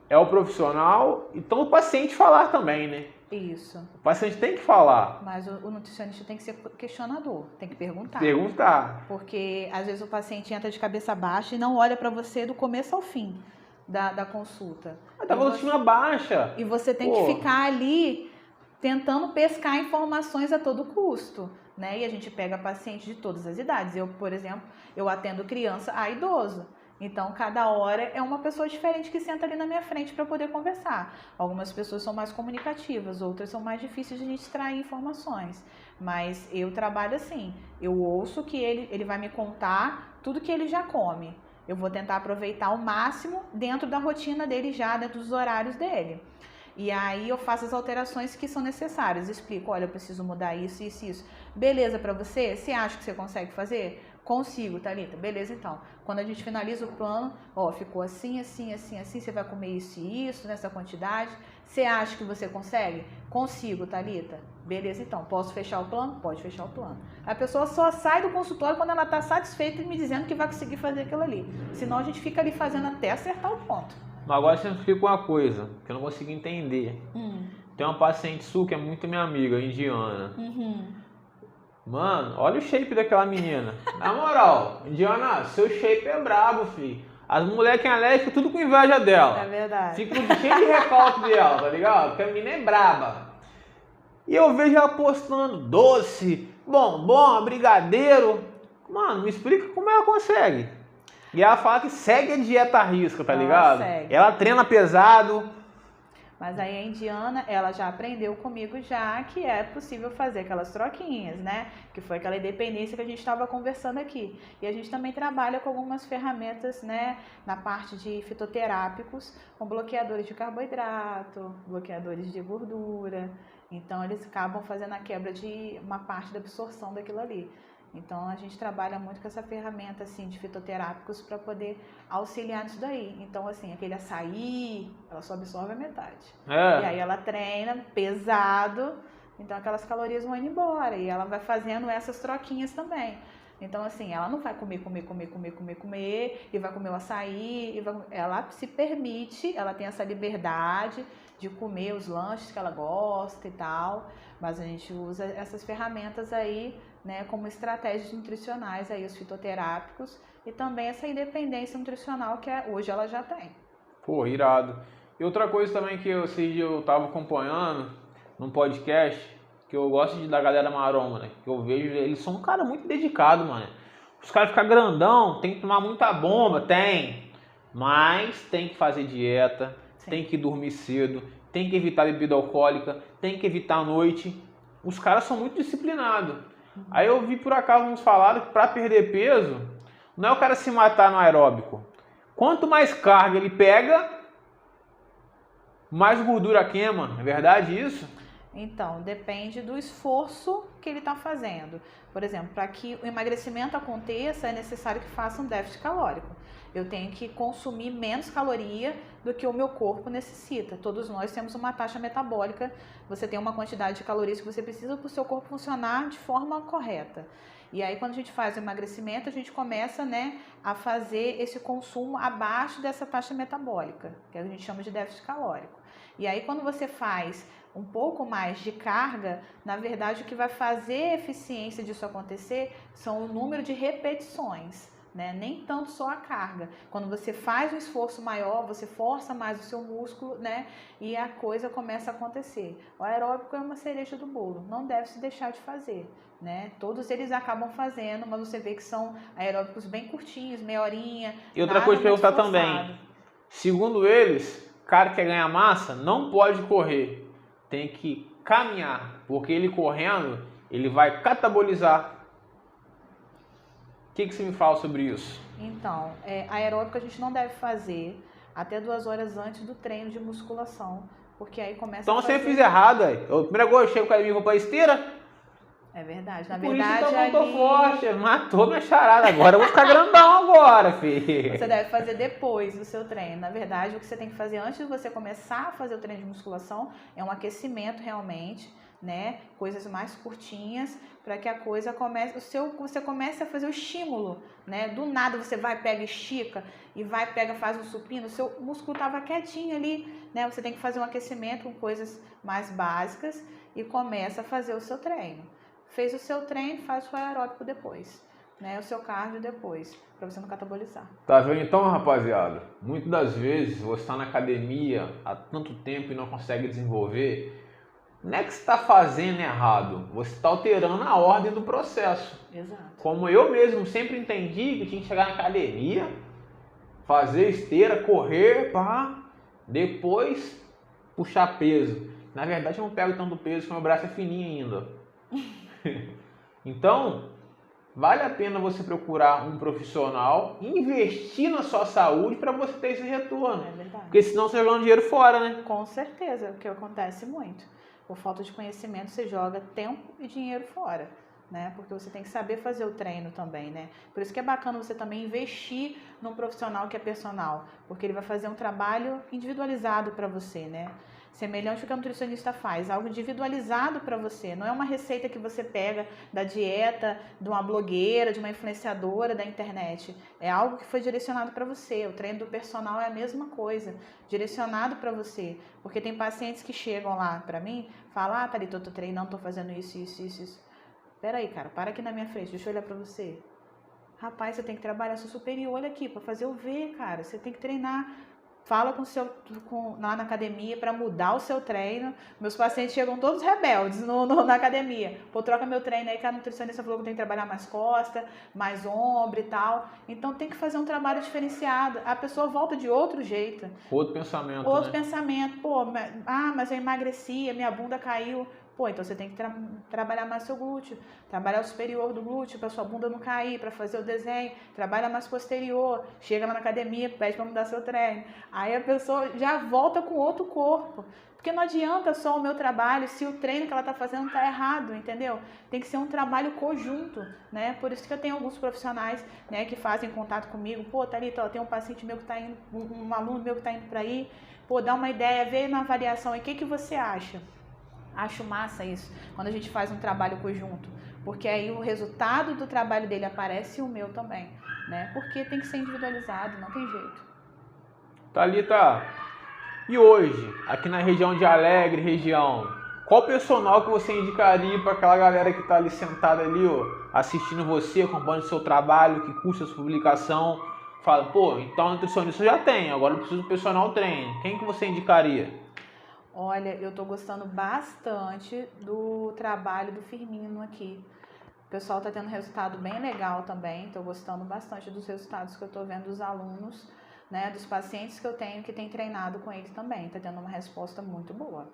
é o profissional e então o paciente falar também, né? Isso. O paciente tem que falar. Mas o nutricionista tem que ser questionador, tem que perguntar. Perguntar. Porque às vezes o paciente entra de cabeça baixa e não olha para você do começo ao fim da consulta. Tá com autoestima baixa. E você tem que ficar ali tentando pescar informações a todo custo, né? E a gente pega pacientes de todas as idades. Eu, por exemplo, eu atendo criança a idoso. Então, cada hora é uma pessoa diferente que senta ali na minha frente para poder conversar. Algumas pessoas são mais comunicativas, outras são mais difíceis de a gente extrair informações. Mas eu trabalho assim, eu ouço que ele vai me contar tudo que ele já come. Eu vou tentar aproveitar ao máximo dentro da rotina dele já, dentro dos horários dele. E aí eu faço as alterações que são necessárias. Explico, olha, eu preciso mudar isso, isso, isso. Beleza para você? Você acha que você consegue fazer? Consigo, Thalita. Beleza, então. Quando a gente finaliza o plano, ó, ficou assim, assim, assim, assim, você vai comer isso e isso, nessa quantidade. Você acha que você consegue? Consigo, Thalita. Beleza, então. Posso fechar o plano? Pode fechar o plano. A pessoa só sai do consultório quando ela está satisfeita e me dizendo que vai conseguir fazer aquilo ali. Senão a gente fica ali fazendo até acertar o ponto. Mas agora você me explica uma coisa que eu não consigo entender. Tem uma paciente sua que é muito minha amiga, indiana. Mano, olha o shape daquela menina. Na moral, indiana, seu shape é brabo, filho. As moleques alérgicas tudo com inveja dela. É verdade. Fico cheio de recalque dela, tá ligado? Porque a menina é braba. E eu vejo ela postando doce, bombom, brigadeiro. Mano, me explica como ela consegue. E ela fala que segue a dieta à risca, tá ligado? Segue. Ela treina pesado. Mas aí a indiana, ela já aprendeu comigo já que é possível fazer aquelas troquinhas, né? Que foi aquela independência que a gente estava conversando aqui. E a gente também trabalha com algumas ferramentas, né? Na parte de fitoterápicos, com bloqueadores de carboidrato, bloqueadores de gordura. Então, eles acabam fazendo a quebra de uma parte da absorção daquilo ali. Então, a gente trabalha muito com essa ferramenta, assim, de fitoterápicos para poder auxiliar nisso daí. Então, assim, aquele açaí, ela só absorve a metade. E aí, ela treina pesado, então aquelas calorias vão indo embora. E ela vai fazendo essas troquinhas também. Então, assim, ela não vai comer, e vai comer o açaí, ela se permite, ela tem essa liberdade de comer os lanches que ela gosta e tal, mas a gente usa essas ferramentas aí, né, como estratégias nutricionais aí, os fitoterápicos, e também essa independência nutricional que hoje ela já tem. Pô, irado. E outra coisa também que eu tava acompanhando num podcast, que eu gosto da galera maromba, né? Que eu vejo, eles são um cara muito dedicado, mano. Os caras ficam grandão, tem que tomar muita bomba, tem. Mas tem que fazer dieta, sim, tem que dormir cedo, tem que evitar bebida alcoólica, tem que evitar a noite. Os caras são muito disciplinados. Aí eu vi por acaso uns falaram que pra perder peso, não é o cara se matar no aeróbico. Quanto mais carga ele pega, mais gordura queima. É verdade isso? Então, depende do esforço que ele está fazendo. Por exemplo, para que o emagrecimento aconteça, é necessário que faça um déficit calórico. Eu tenho que consumir menos caloria do que o meu corpo necessita. Todos nós temos uma taxa metabólica. Você tem uma quantidade de calorias que você precisa para o seu corpo funcionar de forma correta. E aí, quando a gente faz o emagrecimento, a gente começa, né, a fazer esse consumo abaixo dessa taxa metabólica, que a gente chama de déficit calórico. E aí, quando você faz um pouco mais de carga, na verdade, o que vai fazer a eficiência disso acontecer são o número de repetições, né? Nem tanto só a carga. Quando você faz um esforço maior, você força mais o seu músculo, né? E a coisa começa a acontecer. O aeróbico é uma cereja do bolo, não deve se deixar de fazer, né? Todos eles acabam fazendo, mas você vê que são aeróbicos bem curtinhos, meia horinha. E outra coisa que eu perguntar também, segundo eles, o cara que quer ganhar massa não pode correr, tem que caminhar, porque ele correndo, ele vai catabolizar. O que você me fala sobre isso? Então, aeróbico a gente não deve fazer até 2 horas antes do treino de musculação, porque aí começa então, a fazer... eu sempre fiz errado, aí. A primeira coisa, eu chego com a minha roupa esteira. É verdade. Na por verdade, isso que eu tô forte, matou minha charada. Agora eu vou ficar grandão agora, filho. Você deve fazer depois do seu treino. Na verdade, o que você tem que fazer antes de você começar a fazer o treino de musculação é um aquecimento realmente, né? Coisas mais curtinhas, para que a coisa comece, você comece a fazer o estímulo, né? Do nada você vai, pega, estica e vai, pega, faz um supino, o seu músculo tava quietinho ali, né? Você tem que fazer um aquecimento com coisas mais básicas e começa a fazer o seu treino. Fez o seu treino, faz o aeróbico depois, né? O seu cardio depois, para você não catabolizar. Tá vendo então, rapaziada? Muitas das vezes você está na academia há tanto tempo e não consegue desenvolver. Não é que você está fazendo errado, você está alterando a ordem do processo. Exato. Como eu mesmo sempre entendi que tinha que chegar na academia, fazer esteira, correr, pá, depois puxar peso. Na verdade eu não pego tanto peso, porque meu braço é fininho ainda. Então, vale a pena você procurar um profissional, investir na sua saúde para você ter esse retorno. É verdade. Porque senão você joga dinheiro fora, né? Com certeza, é o que acontece muito. Por falta de conhecimento, você joga tempo e dinheiro fora, né? Porque você tem que saber fazer o treino também, né? Por isso que é bacana você também investir num profissional que é personal, porque ele vai fazer um trabalho individualizado para você, né? Semelhante ao que a nutricionista faz, algo individualizado para você. Não é uma receita que você pega da dieta de uma blogueira, de uma influenciadora da internet. É algo que foi direcionado para você. O treino do personal é a mesma coisa, direcionado para você. Porque tem pacientes que chegam lá para mim, falam, Thalita, eu tô treinando, tô fazendo isso. Peraí, cara, para aqui na minha frente, deixa eu olhar para você. Rapaz, você tem que trabalhar seu superior aqui para fazer eu ver, cara. Você tem que treinar. Fala lá na academia para mudar o seu treino. Meus pacientes chegam todos rebeldes na academia. Pô, troca meu treino aí que a nutricionista falou que tem que trabalhar mais costa, mais ombro e tal. Então tem que fazer um trabalho diferenciado. A pessoa volta de outro jeito. Outro pensamento, Outro pensamento. Pô, mas eu emagreci, a minha bunda caiu. Pô, então você tem que trabalhar mais seu glúteo, trabalhar o superior do glúteo para sua bunda não cair, para fazer o desenho, trabalha mais posterior, chega lá na academia, pede para mudar seu treino. Aí a pessoa já volta com outro corpo. Porque não adianta só o meu trabalho se o treino que ela está fazendo está errado, entendeu? Tem que ser um trabalho conjunto, né? Por isso que eu tenho alguns profissionais, né, que fazem contato comigo. Pô, Thalita, tem um paciente meu que está indo, um aluno meu que está indo para aí. Pô, dá uma ideia, vê na avaliação e o que você acha? Acho massa isso, quando a gente faz um trabalho conjunto. Porque aí o resultado do trabalho dele aparece e o meu também, né? Porque tem que ser individualizado, não tem jeito. Thalita, e hoje, aqui na região de Alegre, qual personal que você indicaria para aquela galera que está ali sentada ali, ó, assistindo você, acompanhando o seu trabalho, que cursa a sua publicação, fala, pô, então nutricionista eu já tenho, agora eu preciso do personal treino. Quem que você indicaria? Olha, eu tô gostando bastante do trabalho do Firmino aqui. O pessoal tá tendo resultado bem legal também, tô gostando bastante dos resultados que eu tô vendo dos alunos, né, dos pacientes que eu tenho que tem treinado com ele também, tá tendo uma resposta muito boa.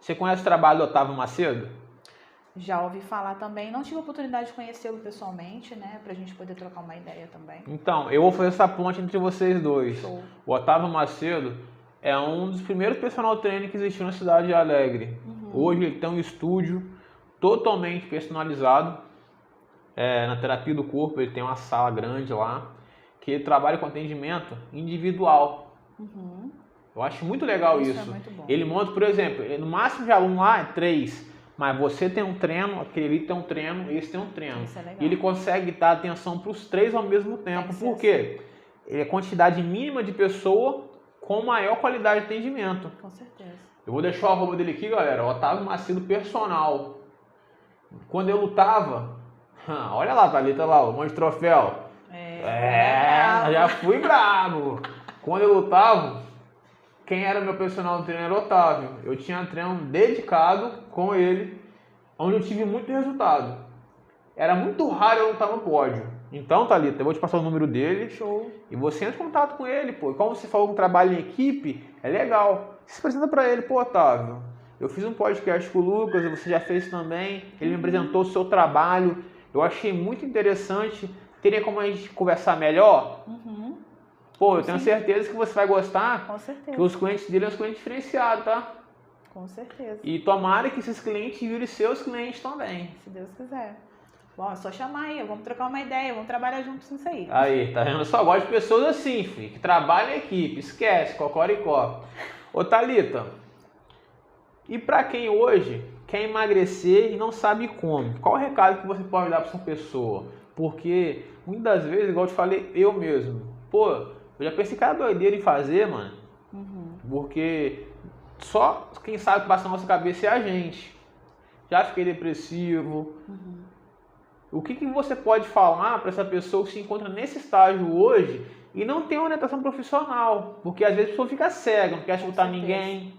Você conhece o trabalho do Otávio Macedo? Já ouvi falar também, não tive a oportunidade de conhecê-lo pessoalmente, né, pra gente poder trocar uma ideia também. Então, eu vou fazer essa ponte entre vocês dois. Show. O Otávio Macedo é um dos primeiros personal trainer que existiu na cidade de Alegre. Hoje ele tem um estúdio totalmente personalizado, na terapia do corpo, ele tem uma sala grande lá, que ele trabalha com atendimento individual. Eu acho muito legal isso. É muito bom. Ele monta, por exemplo, no máximo de aluno lá é 3, mas você tem um treino, aquele ali tem um treino, esse tem um treino. Isso é legal. E ele consegue dar atenção para os 3 ao mesmo tempo. Por quê? É a quantidade mínima de pessoa com maior qualidade de atendimento. Com certeza. Eu vou deixar o arroba dele aqui, galera. Otávio Macedo Personal. Quando eu lutava, olha lá, Thalita, lá, o monte de troféu. Já fui bravo. Quando eu lutava, quem era meu personal trainer era o Otávio. Eu tinha um treino dedicado com ele, onde eu tive muito resultado. Era muito raro eu lutar no pódio. Então, Thalita, eu vou te passar o número dele. Show. E você entra em contato com ele, pô. E como você falou que trabalha em equipe, é legal. Você se apresenta pra ele, pô, Otávio. Eu fiz um podcast com o Lucas, você já fez também. Ele me apresentou o seu trabalho. Eu achei muito interessante. Teria como a gente conversar melhor? Pô, eu tenho certeza que você vai gostar. Com certeza. Que os clientes dele são os clientes diferenciados, tá? Com certeza. E tomara que esses clientes virem seus clientes também. Se Deus quiser. Bom, é só chamar aí, vamos trocar uma ideia, vamos trabalhar juntos nisso aí. Aí, tá vendo? Eu só gosto de pessoas assim, filho, que trabalham em equipe, esquece, cocoricó. Ô, Thalita, e pra quem hoje quer emagrecer e não sabe como, qual o recado que você pode dar pra essa pessoa? Porque, muitas vezes, igual eu te falei, eu mesmo, pô, eu já pensei cada doideira em fazer, mano, porque só quem sabe o que passa na nossa cabeça é a gente. Já fiquei depressivo. O que você pode falar para essa pessoa que se encontra nesse estágio hoje e não tem uma orientação profissional? Porque às vezes a pessoa fica cega, não quer escutar ninguém.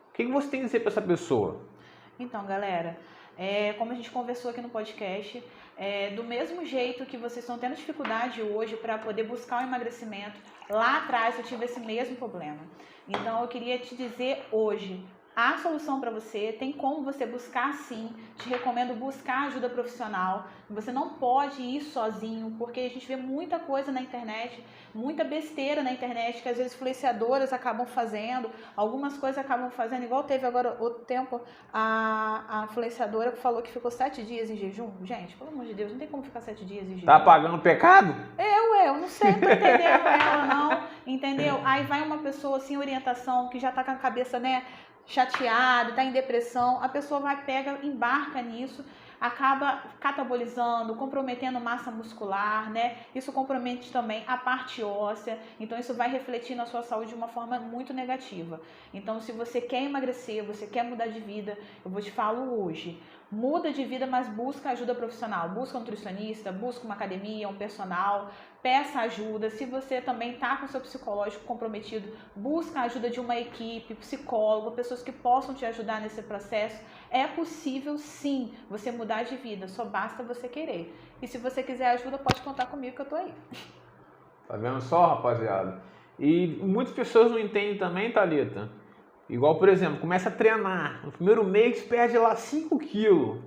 O que você tem a dizer para essa pessoa? Então, galera, como a gente conversou aqui no podcast, do mesmo jeito que vocês estão tendo dificuldade hoje para poder buscar o emagrecimento, lá atrás eu tive esse mesmo problema. Então, eu queria te dizer hoje, há solução para você, tem como você buscar sim, te recomendo buscar ajuda profissional, você não pode ir sozinho, porque a gente vê muita coisa na internet, muita besteira na internet, que às vezes influenciadoras acabam fazendo, algumas coisas acabam fazendo, igual teve agora outro tempo, a influenciadora que falou que ficou 7 dias em jejum. Gente, pelo amor de Deus, não tem como ficar 7 dias em jejum. Tá pagando pecado? Eu não sei, não tô entendendo ela não, entendeu? Aí vai uma pessoa sem orientação, que já tá com a cabeça, né, chateado, está em depressão, a pessoa pega, embarca nisso, acaba catabolizando, comprometendo massa muscular, né? Isso compromete também a parte óssea, então isso vai refletir na sua saúde de uma forma muito negativa. Então, se você quer emagrecer, você quer mudar de vida, eu vou te falar hoje, muda de vida, mas busca ajuda profissional, busca um nutricionista, busca uma academia, um personal, peça ajuda. Se você também está com o seu psicológico comprometido, busca a ajuda de uma equipe, psicólogo, pessoas que possam te ajudar nesse processo. É possível sim você mudar de vida, só basta você querer. E se você quiser ajuda, pode contar comigo que eu tô aí. Tá vendo só, rapaziada? E muitas pessoas não entendem também, Thalita, Igual, por exemplo, começa a treinar. No primeiro mês perde lá 5 quilos.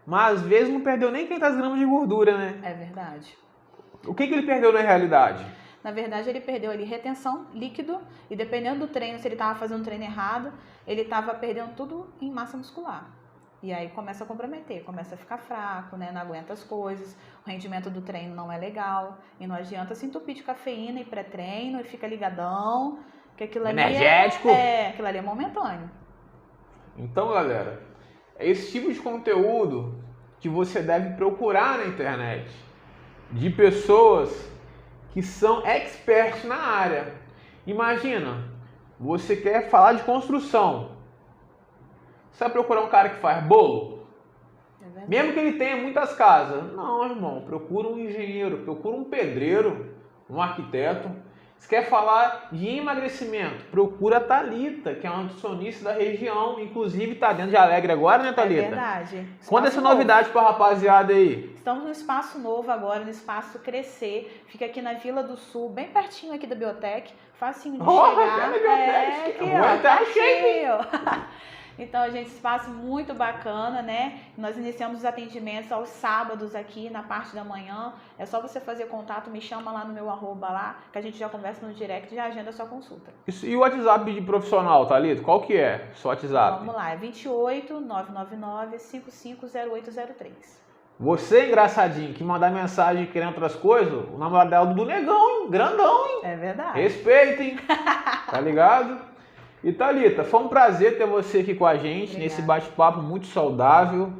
Mas às vezes não perdeu nem 500 gramas de gordura, né? É verdade. O que ele perdeu na realidade? Na verdade, ele perdeu ali retenção, líquido, e dependendo do treino, se ele estava fazendo um treino errado, ele estava perdendo tudo em massa muscular. E aí começa a comprometer, começa a ficar fraco, né? Não aguenta as coisas, o rendimento do treino não é legal, e não adianta se entupir de cafeína e pré-treino e fica ligadão, que aquilo ali energético. aquilo ali é momentâneo. Então, galera, é esse tipo de conteúdo que você deve procurar na internet, de pessoas que são experts na área. Imagina, você quer falar de construção. Você vai procurar um cara que faz bolo? Mesmo que ele tenha muitas casas. Não, irmão, procura um engenheiro, procura um pedreiro, um arquiteto. Você quer falar de emagrecimento? Procura a Thalita, que é uma nutricionista da região. Inclusive está dentro de Alegre agora, né, Thalita? É verdade. Conta essa novidade para a rapaziada aí. Estamos no espaço novo agora, no espaço Crescer. Fica aqui na Vila do Sul, bem pertinho aqui da Biotech. Facinho de chegar. Aqui, ó. Então, gente, espaço muito bacana, né? Nós iniciamos os atendimentos aos sábados aqui, na parte da manhã. É só você fazer contato, me chama lá no meu @, lá, que a gente já conversa no direct e já agenda a sua consulta. Isso, e o WhatsApp de profissional, Thalita? Qual que é o seu WhatsApp? Vamos lá, é 28 999 550803. Você, engraçadinho, que mandar mensagem querendo outras coisas, o namorado dela é do Negão, hein? Grandão, hein? É verdade. Respeitem, tá ligado? E Thalita, foi um prazer ter você aqui com a gente. Obrigada. Nesse bate-papo muito saudável.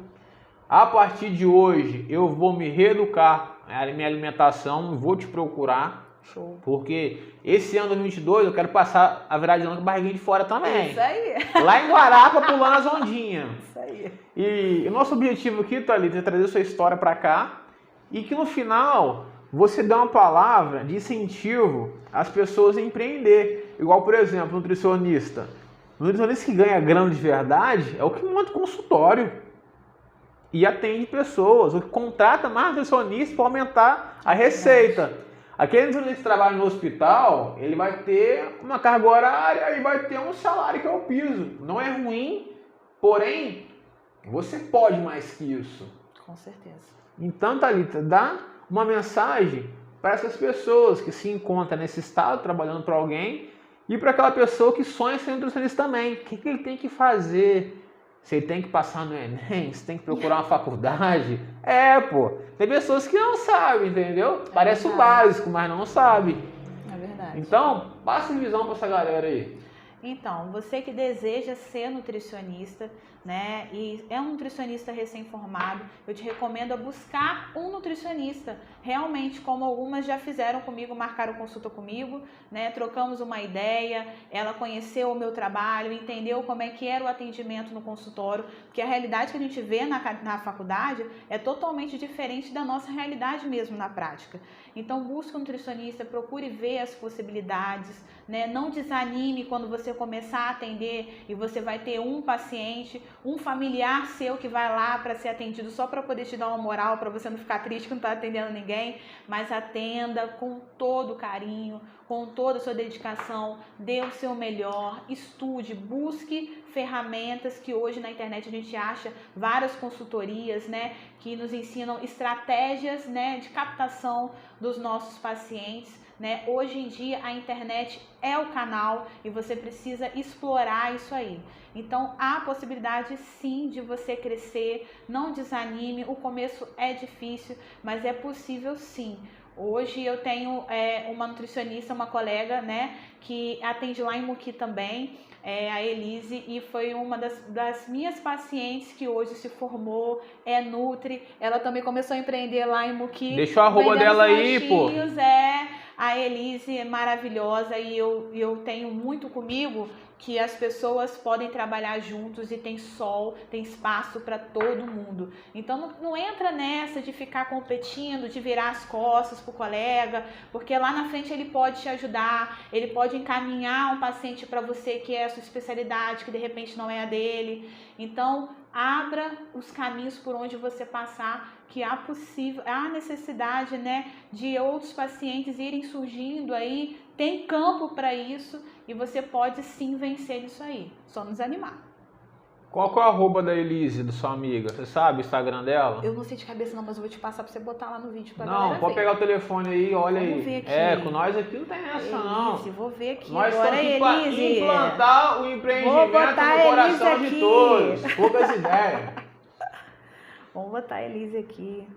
A partir de hoje eu vou me reeducar na minha alimentação e vou te procurar. Show. Porque esse ano 2022 eu quero passar a virada de ano com a barriguinha de fora também. Isso aí. Lá em Guarapa, pulando as ondinhas. Isso aí. E o nosso objetivo aqui, Thalita, é trazer sua história para cá e que no final você dê uma palavra de incentivo às pessoas a empreender. Igual, por exemplo, nutricionista. O nutricionista que ganha grana de verdade é o que monta consultório e atende pessoas, o que contrata mais nutricionista para aumentar a receita. Aquele nutricionista que trabalha no hospital, ele vai ter uma carga horária e vai ter um salário que é o piso. Não é ruim, porém, você pode mais que isso. Com certeza. Então, Thalita, dá uma mensagem para essas pessoas que se encontram nesse estado, trabalhando para alguém, e para aquela pessoa que sonha ser nutricionista também. O que ele tem que fazer? Se ele tem que passar no Enem, se tem que procurar uma faculdade. Pô. Tem pessoas que não sabem, entendeu? Parece o básico, mas não sabe. É verdade. Então, passa visão para essa galera aí. Então, você que deseja ser nutricionista, né, e é um nutricionista recém-formado, eu te recomendo a buscar um nutricionista, realmente, como algumas já fizeram comigo, marcaram consulta comigo, né, trocamos uma ideia, ela conheceu o meu trabalho, entendeu como é que era o atendimento no consultório, porque a realidade que a gente vê na faculdade é totalmente diferente da nossa realidade mesmo na prática. Então, busque um nutricionista, procure ver as possibilidades, né? Não desanime quando você começar a atender e você vai ter um paciente, um familiar seu que vai lá para ser atendido só para poder te dar uma moral, para você não ficar triste que não está atendendo ninguém, mas atenda com todo carinho, com toda a sua dedicação, dê o seu melhor, estude, busque ferramentas que hoje na internet a gente acha várias consultorias, né, que nos ensinam estratégias, né, de captação dos nossos pacientes, né? Hoje em dia a internet é o canal e você precisa explorar isso aí. Então há possibilidade sim de você crescer, não desanime, o começo é difícil, mas é possível sim. Hoje eu tenho uma nutricionista, uma colega, né, que atende lá em Muqui também, a Elise, e foi uma das minhas pacientes que hoje se formou, é Nutri. Ela também começou a empreender lá em Muqui. Deixa o arroba dela aí, pô. A Elise é maravilhosa e eu tenho muito comigo que as pessoas podem trabalhar juntos e tem sol, tem espaço para todo mundo. Então não entra nessa de ficar competindo, de virar as costas pro colega, porque lá na frente ele pode te ajudar, ele pode encaminhar um paciente para você que é a sua especialidade, que de repente não é a dele. Então abra os caminhos por onde você passar, que há necessidade, né, de outros pacientes irem surgindo aí, tem campo para isso e você pode sim vencer isso aí, só nos animar. Qual que é o arroba da Elise, da sua amiga? Você sabe o Instagram dela? Eu não sei de cabeça não, mas eu vou te passar pra você botar lá no vídeo pra Não, galera pode ver. pegar o telefone aí, olha Vamos aí. ver aqui. É, com nós aqui não tem essa não. Elise, vou ver aqui Nós agora, estamos aqui para Elise. implantar o empreendimento no coração de todos. Poucas ideias. Vamos botar a Elise aqui.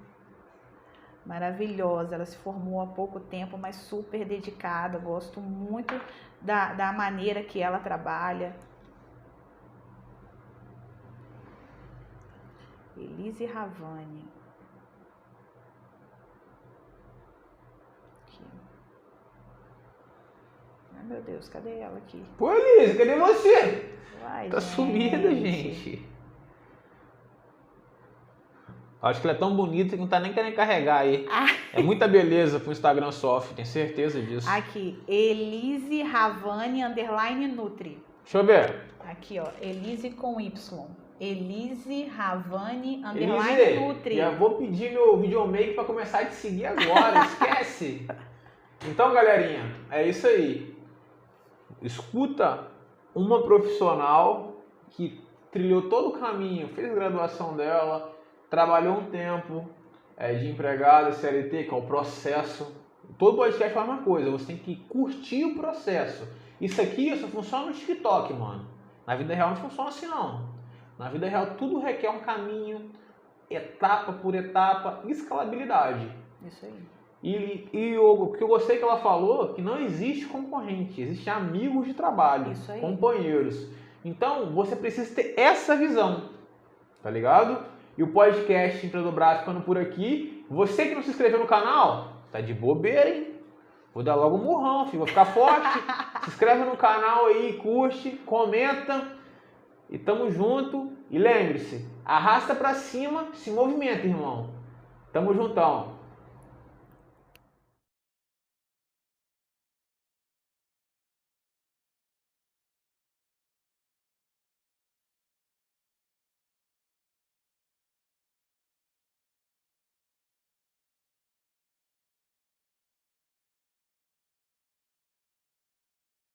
Maravilhosa, ela se formou há pouco tempo, mas super dedicada. Gosto muito da maneira que ela trabalha. Elise Ravani. Aqui. Ai, meu Deus, cadê ela aqui? Pô, Elise, cadê você? Uai, Tá sumida, gente. Acho que ela é tão bonita que não tá nem querendo carregar aí. É muita beleza pro Instagram sofre, tenho certeza disso. Aqui, Elise Ravani _Nutri. Deixa eu ver. Aqui, ó, Elise com Y. Elise Ravani Elise, Nutri. já vou pedir meu videomaker pra começar a te seguir agora, esquece. Então, galerinha, é isso aí. Escuta uma profissional que trilhou todo o caminho, fez a graduação dela, trabalhou um tempo de empregada, CLT, que é o processo. Todo podcast faz uma coisa, você tem que curtir o processo. Isso aqui só funciona no TikTok, mano. Na vida real não funciona assim, não. Na vida real tudo requer um caminho, etapa por etapa, escalabilidade. Isso aí. E o que eu gostei que ela falou, que não existe concorrente, existem amigos de trabalho, Isso aí. companheiros. Então, você precisa ter essa visão, tá ligado? E o podcast Empreendedor Brás ficando por aqui. Você que não se inscreveu no canal, tá de bobeira, hein? Vou dar logo um murrão, filho. Vou ficar forte. Se inscreve no canal aí, curte, comenta. E tamo junto. E lembre-se, arrasta pra cima, se movimenta, irmão. Tamo juntão.